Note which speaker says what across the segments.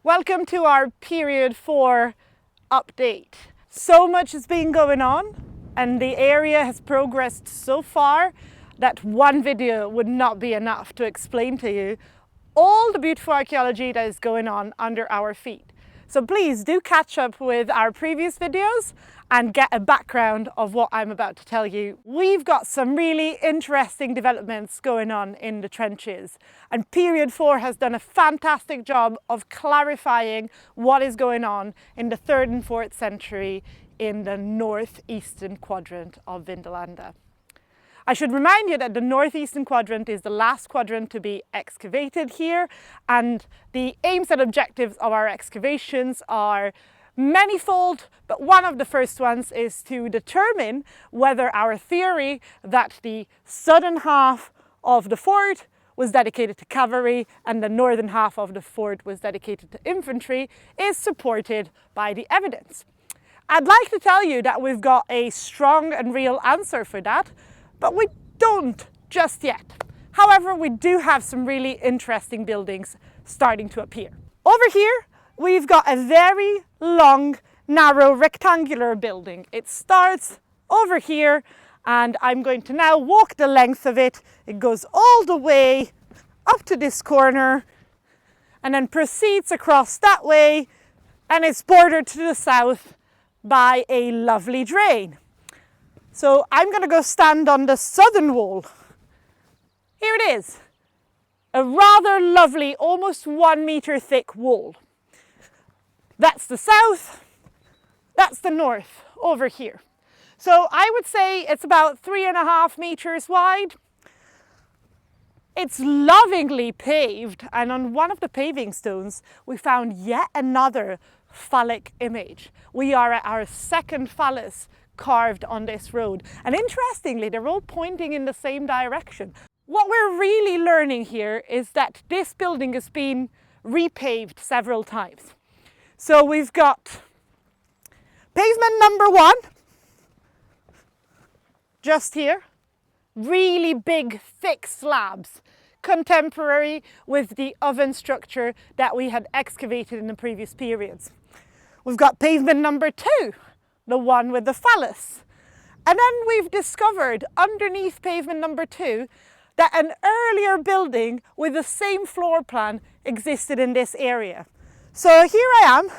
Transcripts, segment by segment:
Speaker 1: Welcome to our period 4 update. So much has been going on and the area has progressed so far that one video would not be enough to explain to you all the beautiful archaeology that is going on under our feet. So please do catch up with our previous videos and get a background of what I'm about to tell you. We've got some really interesting developments going on in the trenches, and period 4 has done a fantastic job of clarifying what is going on in the 3rd and 4th century in the northeastern quadrant of Vindolanda. I should remind you that the northeastern quadrant is the last quadrant to be excavated here, and the aims and objectives of our excavations are manifold, but one of the first ones is to determine whether our theory that the southern half of the fort was dedicated to cavalry and the northern half of the fort was dedicated to infantry is supported by the evidence. I'd like to tell you that we've got a strong and real answer for that, but we don't just yet. However, we do have some really interesting buildings starting to appear. Over here, we've got a very long, narrow, rectangular building. It starts over here, and I'm going to now walk the length of it. It goes all the way up to this corner, and then proceeds across that way, and it's bordered to the south by a lovely drain. So I'm going to go stand on the southern wall. Here it is, a rather lovely, almost 1 meter thick wall. That's the south, that's the north over here. So I would say it's about 3.5 meters wide. It's lovingly paved, and on one of the paving stones we found yet another phallic image. We are at our second phallus carved on this road, and interestingly they're all pointing in the same direction. What we're really learning here is that this building has been repaved several times. So we've got pavement number 1 just here, really big thick slabs, contemporary with the oven structure that we had excavated in the previous periods. We've got pavement number 2, the one with the phallus. And then we've discovered underneath pavement number 2 that an earlier building with the same floor plan existed in this area. So here I am,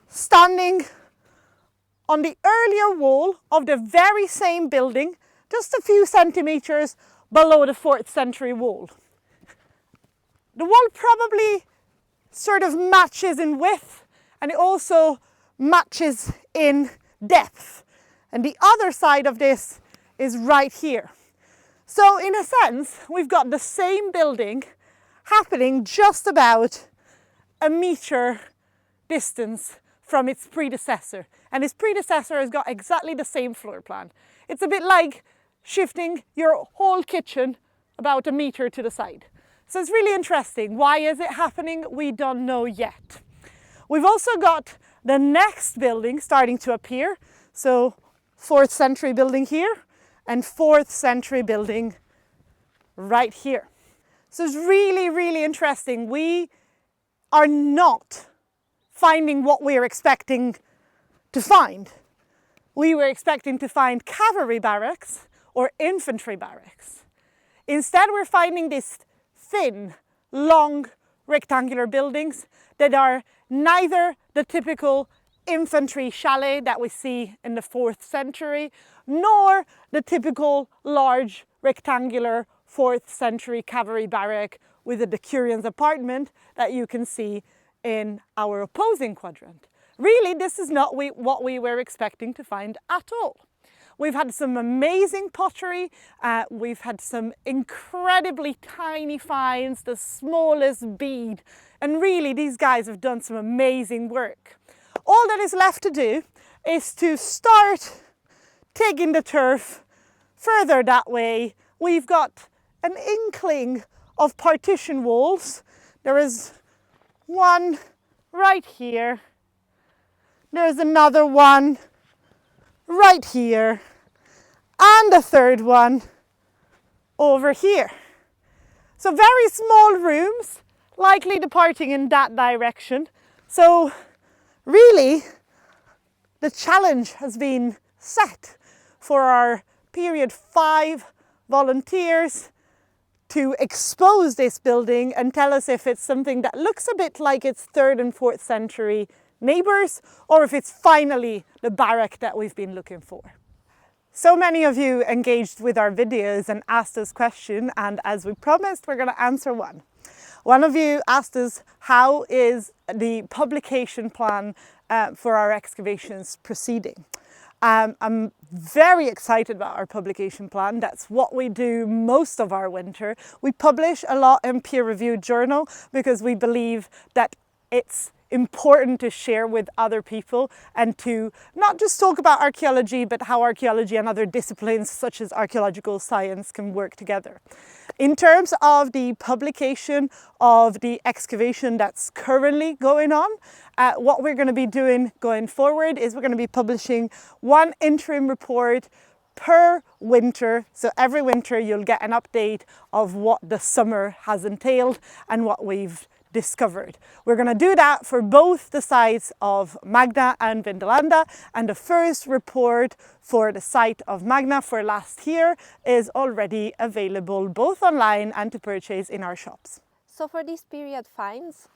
Speaker 1: standing on the earlier wall of the very same building, just a few centimeters below the 4th century wall. The wall probably sort of matches in width, and it also matches in depth. And the other side of this is right here. So in a sense, we've got the same building happening just about a meter distance from its predecessor. And its predecessor has got exactly the same floor plan. It's a bit like shifting your whole kitchen about a meter to the side. So it's really interesting. Why is it happening? We don't know yet. We've also got the next building starting to appear. So 4th century building here and 4th century building right here. So it's really, really interesting. We are not finding what we were expecting to find. We were expecting to find cavalry barracks or infantry barracks. Instead, we're finding these thin, long, rectangular buildings that are neither the typical infantry chalet that we see in the 4th century, nor the typical large, rectangular 4th century cavalry barrack with a decurion's apartment that you can see in our opposing quadrant. Really, this is not what we were expecting to find at all. We've had some amazing pottery, we've had some incredibly tiny finds, the smallest bead, and really these guys have done some amazing work. All that is left to do is to start taking the turf further that way. We've got an inkling of partition walls. There is one right here. There's another one right here. And a third one over here. So very small rooms, likely departing in that direction. So really, the challenge has been set for our period 5 volunteers to expose this building and tell us if it's something that looks a bit like its 3rd and 4th century neighbours, or if it's finally the barrack that we've been looking for. So many of you engaged with our videos and asked us questions, and as we promised, we're going to answer one. One of you asked us, how is the publication plan for our excavations proceeding? I'm very excited about our publication plan. That's what we do most of our winter. We publish a lot in peer-reviewed journal because we believe that it's important to share with other people and to not just talk about archaeology, but how archaeology and other disciplines such as archaeological science can work together. In terms of the publication of the excavation that's currently going on, what we're going to be doing going forward is we're going to be publishing one interim report per winter. So every winter you'll get an update of what the summer has entailed and what we've discovered. We're going to do that for both the sites of Magna and Vindolanda, and the first report for the site of Magna for last year is already available both online and to purchase in our shops.
Speaker 2: So for these period finds,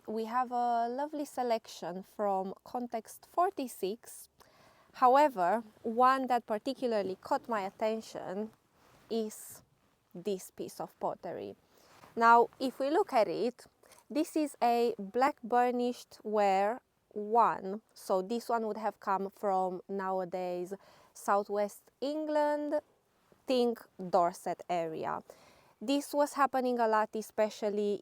Speaker 2: we have a lovely selection from context 46. However, one that particularly caught my attention is this piece of pottery. Now, if we look at it, this is a black burnished ware 1. So this one would have come from nowadays southwest England, think Dorset area. This was happening a lot, especially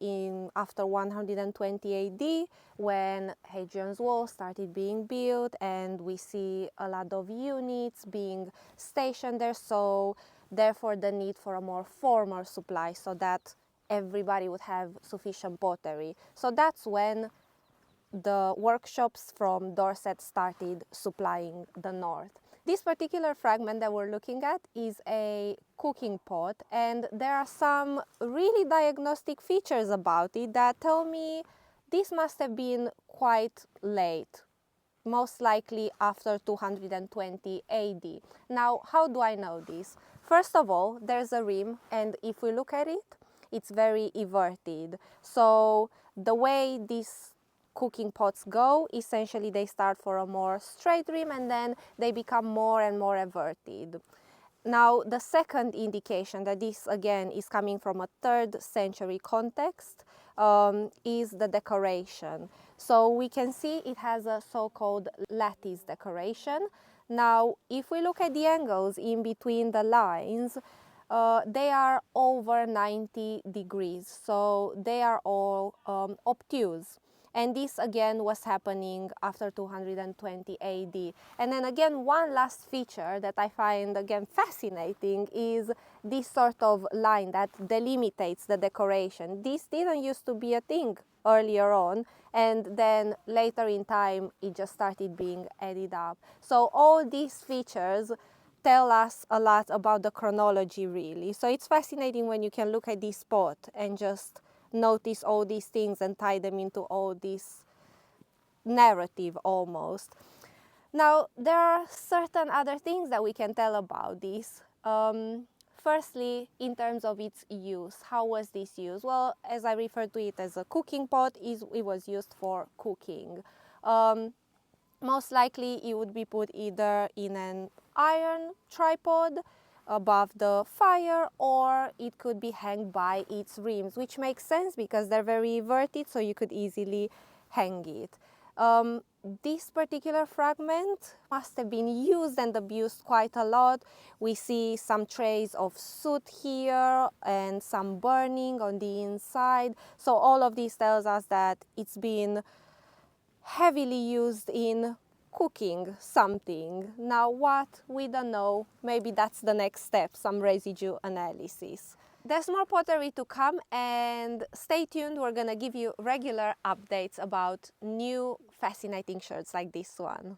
Speaker 2: after 120 AD, when Hadrian's Wall started being built, and we see a lot of units being stationed there. So therefore the need for a more formal supply so that everybody would have sufficient pottery. So that's when the workshops from Dorset started supplying the north. This particular fragment that we're looking at is a cooking pot, and there are some really diagnostic features about it that tell me this must have been quite late, most likely after 220 AD. Now, how do I know this? First of all, there's a rim, and if we look at it, it's very everted. So the way these cooking pots go, essentially they start for a more straight rim and then they become more and more everted. Now, the second indication that this again is coming from a 3rd century context is the decoration. So we can see it has a so-called lattice decoration. Now, if we look at the angles in between the lines, they are over 90 degrees, so they are all obtuse. And this again was happening after 220 AD. And then again, one last feature that I find again fascinating is this sort of line that delimitates the decoration. This didn't used to be a thing earlier on, and then later in time it just started being added up. So all these features tell us a lot about the chronology, really. So it's fascinating when you can look at this spot and just notice all these things and tie them into all this narrative almost. Now, there are certain other things that we can tell about this. Firstly, in terms of its use, how was this used? Well, as I referred to it as a cooking pot, it was used for cooking. Most likely it would be put either in an iron tripod above the fire, or it could be hanged by its rims, which makes sense because they're very everted, so you could easily hang it. This particular fragment must have been used and abused quite a lot. We see some traces of soot here and some burning on the inside. So all of this tells us that it's been heavily used in cooking something. Now what? We don't know. Maybe that's the next step, some residue analysis. There's more pottery to come, and stay tuned. We're gonna give you regular updates about new fascinating sherds like this one.